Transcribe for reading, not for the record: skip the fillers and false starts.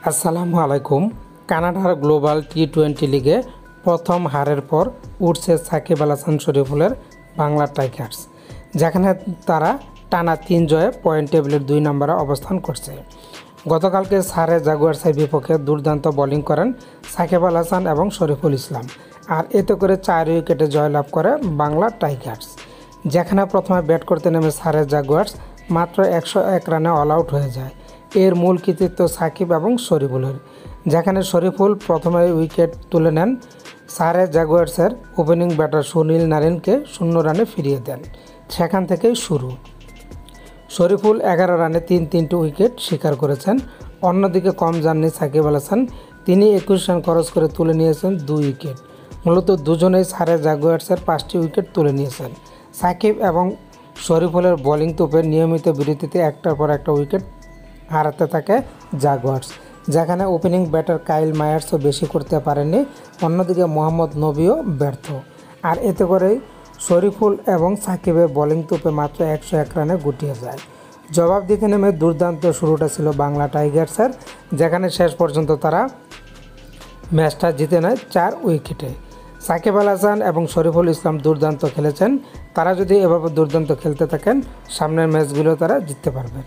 আসসালামু আলাইকুম। কানাডার গ্লোবাল টি-20 লিগে প্রথম হারের পর উঠছে সাকিব আল হাসান শরীফুলের বাংলা টাইগার্স, যেখানে তারা টানা 3 জয়ে পয়েন্ট টেবিলের 2 নম্বরে অবস্থান করছে। গতকালকে সারে জাগুয়ার্সের বিপক্ষে দুর্দান্ত বোলিং করেন সাকিব আল হাসান এবং শরীফুল ইসলাম, আর এতে করে 4 উইকেটে জয়লাভ করে বাংলা টাইগার্স। যেখানে প্রথমে ব্যাট করতে নেমে সারে জাগুয়ার্স মাত্র 101 রানে অল আউট হয়ে যায়। এর মূল কৃতিত্ব সাকিব এবং শরীফুলের, যেখানে শরীফুল প্রথমে উইকেট তুলে নেন সারে জাগুয়ার্সের ওপেনিং ব্যাটার সুনীল নারিনকে 0 রানে ফিরিয়ে দেন। সেখান থেকেই শুরু। শরীফুল 11 রানে 3টি উইকেট শিকার করেছেন। অন্যদিকে কম যাননি সাকিব আল হাসান, তিনি 21 রান খরচ করে তুলে নিয়েছেন 2 উইকেট। মূলত দুজনেই সারে জাগুয়ার্সের 5টি উইকেট তুলে নিয়েছেন। সাকিব এবং শরীফুলের বোলিং তোপে নিয়মিত বিরতিতে একটার পর একটা উইকেট হারাতে থাকে জাগুয়ার্স, যেখানে ওপেনিং ব্যাটার কাইল মায়ার্সও বেশি করতে পারেননি। অন্যদিকে মোহাম্মদ নবীও ব্যর্থ, আর এতে করেই শরীফুল এবং সাকিবের বোলিং তোপে মাত্র 101 রানে গুটিয়ে যায়। জবাব দিতে নেমে দুর্দান্ত শুরুটা ছিল বাংলা টাইগার্সের, যেখানে শেষ পর্যন্ত তারা ম্যাচটা জিতে নেয় 4 উইকেটে। সাকিব আল হাসান এবং শরীফুল ইসলাম দুর্দান্ত খেলেছেন। তারা যদি এভাবে দুর্দান্ত খেলতে থাকেন, সামনের ম্যাচগুলো তারা জিততে পারবেন।